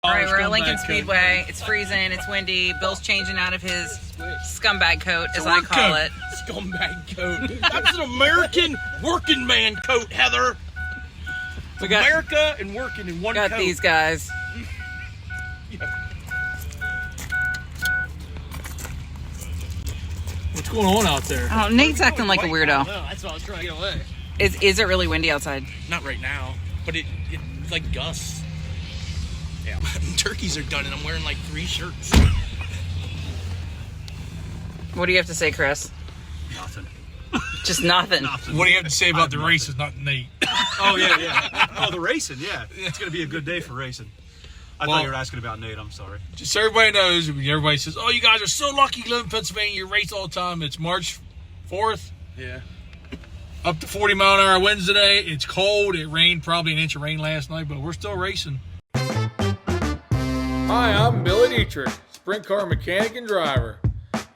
All right, we're at Lincoln Speedway. It's freezing, it's windy. Bill's changing out of his scumbag coat, as I call it. Scumbag coat. That's an American working man coat, Heather. We got America and working in one coat. Got these guys. What's going on out there? Oh, Nate's acting like a weirdo. That's what I was trying to get away. Is it really windy outside? Not right now, but it's like gusts. Yeah, turkeys are done, and I'm wearing like 3 shirts. What do you have to say, Chris? Nothing. Just nothing. What do you have to say about the races, not Nate? Oh, yeah. Oh, the racing, yeah. It's going to be a good day for racing. I thought you were asking about Nate. I'm sorry. Just so everybody knows, everybody says, oh, you guys are so lucky you live in Pennsylvania. You race all the time. It's March 4th. Yeah. Up to 40-mile-an-hour winds today. It's cold. It rained, probably an inch of rain last night, but we're still racing. Hi, I'm Billy Dietrich, sprint car mechanic and driver.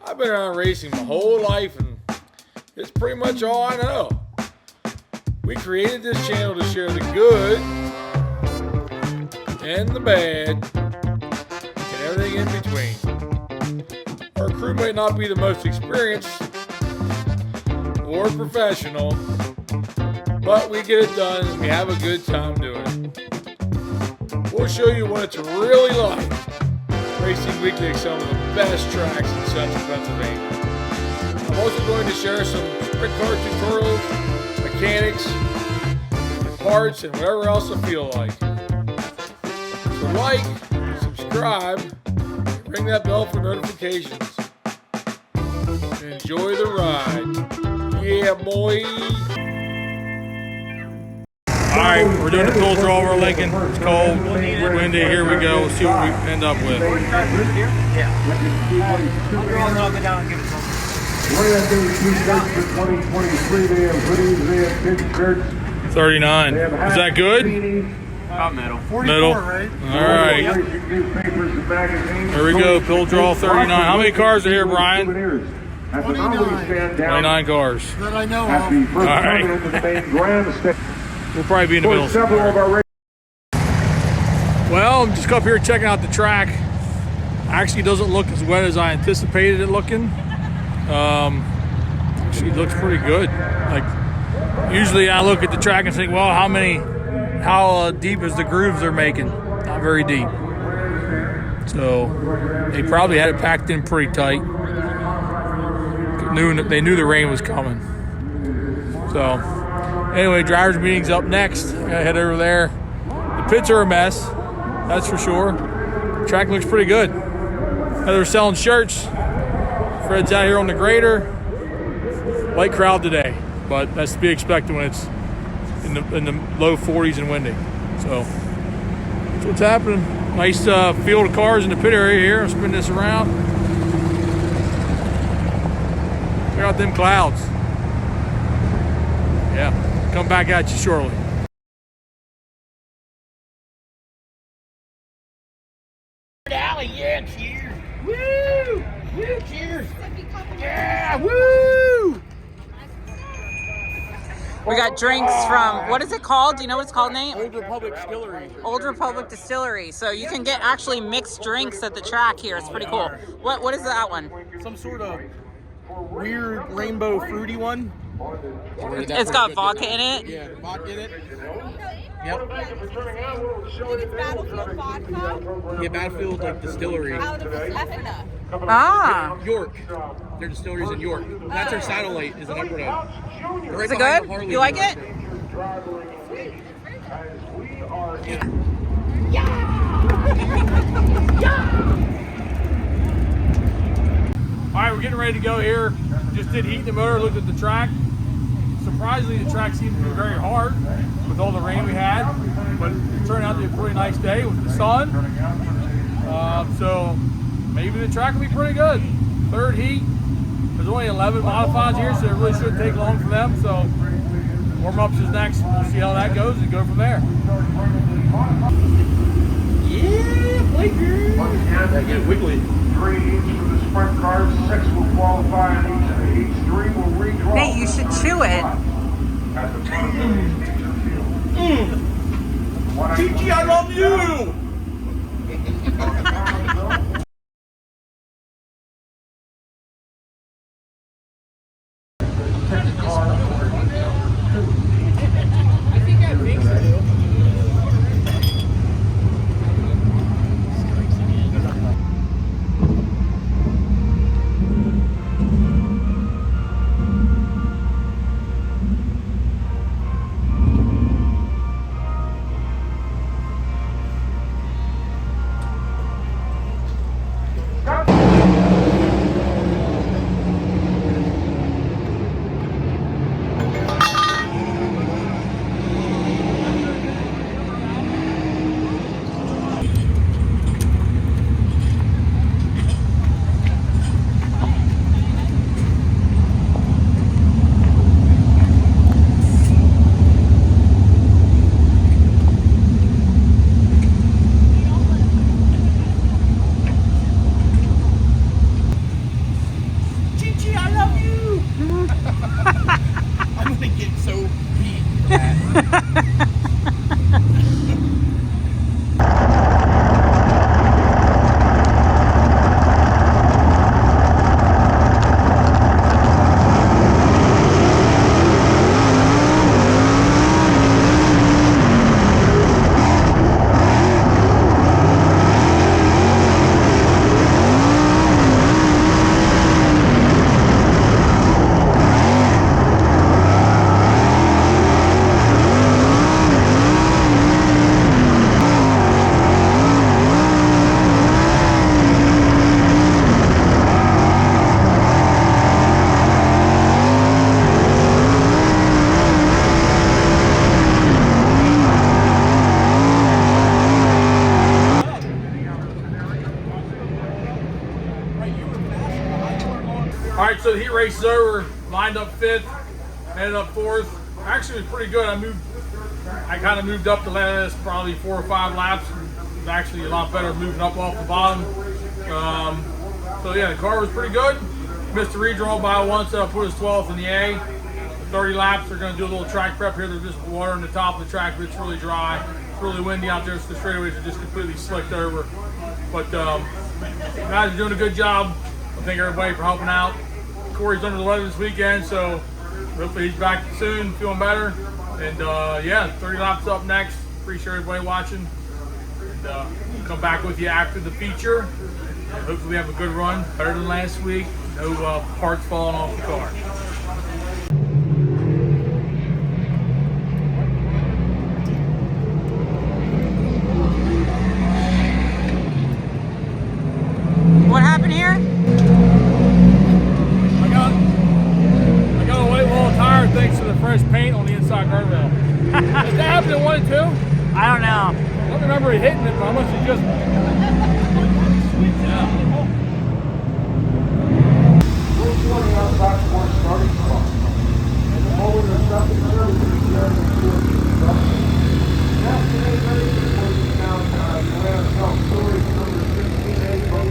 I've been around racing my whole life, and it's pretty much all I know. We created this channel to share the good and the bad and everything in between. Our crew may not be the most experienced or professional, but we get it done and we have a good time doing it. We'll show you what it's really like racing weekly at some of the best tracks in central Pennsylvania. I'm also going to share some sprint car tutorials, mechanics, parts, and whatever else I feel like. So like, subscribe, and ring that bell for notifications. And enjoy the ride. Yeah, boy. Alright, we're doing a full draw over Lincoln. It's cold, windy. Here we go. We'll see what we end up with. Yeah. 39. Is that good? About middle. Middle. Alright. Here we go. Full draw 39. How many cars are here, Brian? 29 cars. That I know of. Alright. We'll probably be in the middle somewhere. Well, I'm just up here checking out the track. Actually doesn't look as wet as I anticipated it looking. Actually looks pretty good. Like, usually I look at the track and think, well, how deep is the grooves they're making? Not very deep. So they probably had it packed in pretty tight. They knew the rain was coming. So anyway, driver's meeting's up next. I gotta head over there. The pits are a mess, that's for sure. The track looks pretty good. They're selling shirts. Fred's out here on the grader. Light crowd today, but that's to be expected when it's in the low 40s and windy. So that's what's happening. Nice field of cars in the pit area here. I'll spin this around. Check out them clouds. Yeah, come back at you shortly. Alley, yeah, cheers. Woo! Woo, cheers. Yeah, woo! We got drinks from, what is it called? Do you know what it's called, Nate? Old Republic Distillery. Old Republic Distillery. So you can get actually mixed drinks at the track here. It's pretty cool. What is that one? Some sort of weird rainbow fruity one. It's got vodka in it? Yeah, vodka in it. Yep. It's Battlefield vodka. Yeah, Battlefield like distillery. Out of Efna. Ah. York. Their distillery's in York. That's our satellite, is in Ephrata. Right Is it behind good? the Harley You like it? All right, we're getting ready to go here. Just did heat the motor, looked at the track. Surprisingly, the track seemed to be very hard with all the rain we had, but it turned out to be a pretty nice day with the sun. So maybe the track will be pretty good. Third heat. There's only 11 modifieds here, so it really shouldn't take long for them. So warm-ups is next. We'll see how that goes and go from there. Yeah, play good. Get wiggly. 3 each for the sprint cars, 6 will qualify, and each 3 will redraw. Nate, you should chew it. Gigi, I love you! All right, so the heat race is over. Lined up 5th, ended up 4th. Actually, it was pretty good. I kind of moved up the last probably 4 or 5 laps. It was actually a lot better moving up off the bottom. So yeah, the car was pretty good. Missed the redraw by once, so I put us 12th in the A. 30 laps, they're going to do a little track prep here. There's just water on the top of the track, but it's really dry. It's really windy out there, so the straightaways are just completely slicked over. But guys are doing a good job. I thank everybody for helping out. Corey's under the weather this weekend, so hopefully he's back soon, feeling better. And yeah, 30 laps up next. Appreciate everybody watching. And we'll come back with you after the feature. And hopefully we have a good run, better than last week. No parts falling off the car. What happened here? I got a white wall tire thanks to the fresh paint on the inside guardrail. Did that happen in 1 and 2? I don't know. I don't remember it hitting it, but I must have just... Yeah. Outside for starting clock. And the moment of stopping service is there for Yesterday, race was down Atlanta South Story, number 16A from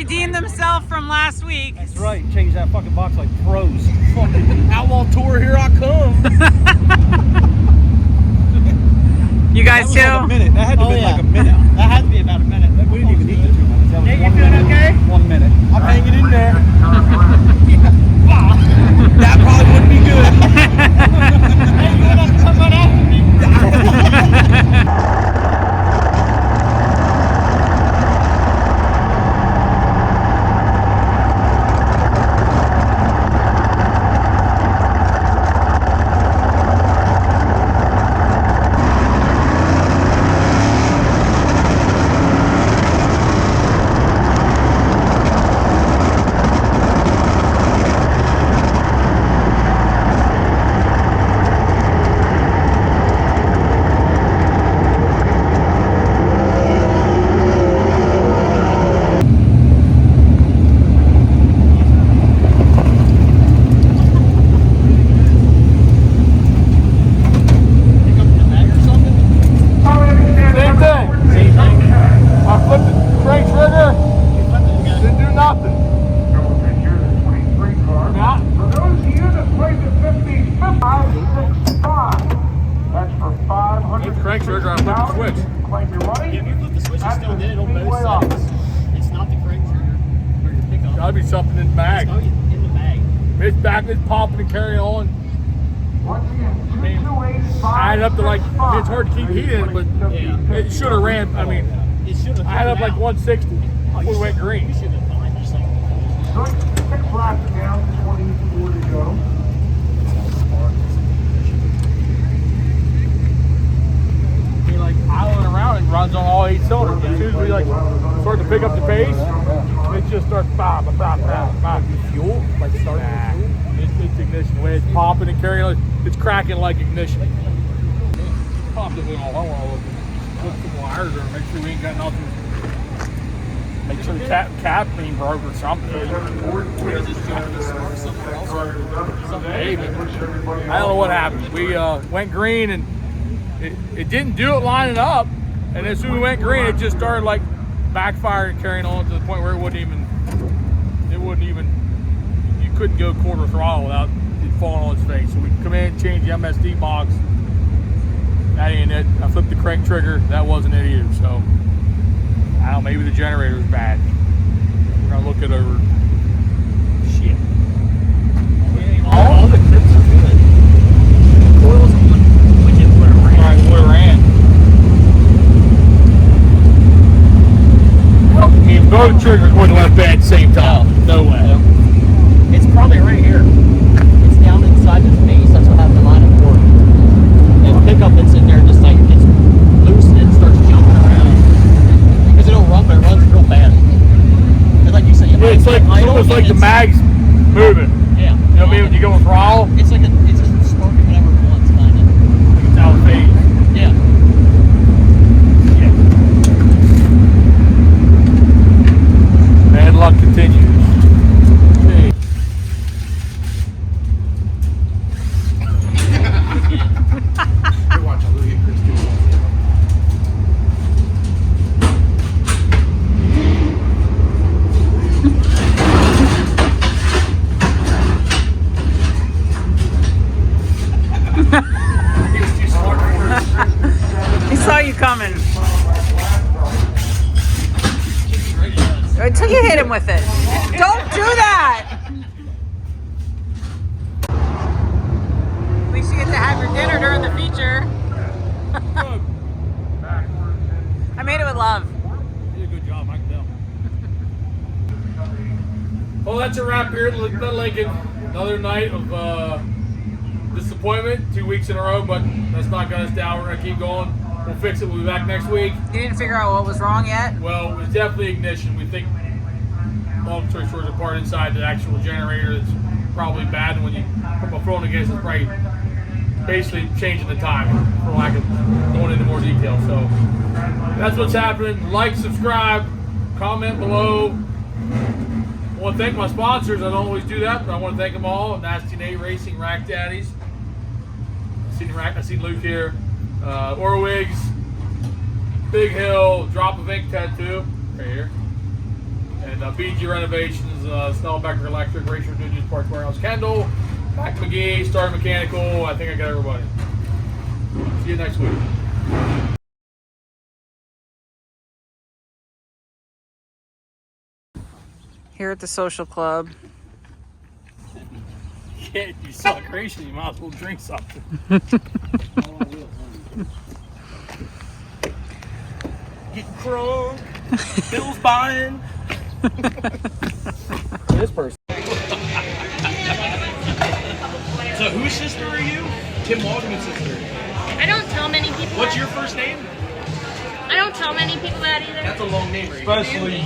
redeemed themselves from last week. That's right. Change that fucking box like pros. Fucking outlaw tour, here I come. You guys too? Like a minute. That had to be like a minute. That had to be about a minute. We didn't even need the 2 minutes. That was Nate, you 1 feeling minute. okay? 1 minute. I'm hanging in there. Wow. That probably wouldn't be good. Hey, you want to come on after me? Hit the crank trigger, I flip the switch. Claim your money. If you flip the switch, it's still dead on both Speedway sides. office. It's not the crank trigger or your pickup. Gotta be something in the bag. It's in the bag. It's back, it's popping and carrying on. Once again, 228-565. I had up to like, I mean, it's hard to keep heat in it, but it should have ran. I mean, It should have. I had up like 160 before we went green. You should have fine. Just like. So 6 laps down, 24 to go. He like idling around and runs on all 8 cylinders. As soon as we like start to pick up the pace, it just starts bop, bop, bop, bop. Fuel? Like starting fuel? It's ignition. The way it's popping and carrying on, it's cracking like ignition. Pop the wheel. I want to look some wires or make sure we ain't got nothing. Make sure the cap being broke or something. Maybe. I don't know what happened. We went green and it didn't do it lining up, and as soon as we went green, it just started like backfiring and carrying on to the point where it wouldn't even, you couldn't go quarter throttle without it falling on its face. So we come in, change the MSD box. That ain't it. I flipped the crank trigger. That wasn't it either. So I don't know, maybe the generator's bad. We're gonna look it over. Shit. All the clips are good. Coils on. We just would have ran. All right, would have ran. Well, I mean, both triggers wouldn't left bad at the same time. No way. It's probably right here. It's down inside this base. That's what happened to line of four. And pickup that's in there just like it's loose and it starts jumping around. Because it'll run, but it runs real fast. And like you said, Yeah, it's like idle almost like and the mag's moving. Yeah. You know what I mean? When you go with throttle, It's like it's just sparking whatever it wants, kind of. it's out of phase. Yeah. Bad luck continues. Okay. He saw you coming. Until you hit him with it. Don't do that! At least you get to have your dinner during the feature. I made it with love. You did a good job, I can tell. Well, that's a wrap here at Lincoln. Another night of disappointment, 2 weeks in a row, but that's not got us down. We're going to keep going. We'll fix it. We'll be back next week. You didn't figure out what was wrong yet? Well, it was definitely ignition. We think, long story short, the part inside the actual generator that's probably bad. And when you put my phone against it, it's probably basically changing the time, for lack of going into more detail. So that's what's happening. Like, subscribe, comment below. I want to thank my sponsors. I don't always do that, but I want to thank them all. Nasty Nate Racing, Rack Daddies. I seen Luke here. Orwigs, Big Hill, Drop of Ink Tattoo, right here. And BG Renovations, Snellbecker Electric, Racer Ninjas Parts Warehouse, Kendall, Mac McGee, Star Mechanical. I think I got everybody. See you next week. Here at the social club. Yeah, you suck racing, you might as well drink something. Getting crunk. Bill's buying. This person. So whose sister are you? Tim Waldman's sister. I don't tell many people What's that. your first name? I don't tell many people that either. That's a long name, right? Especially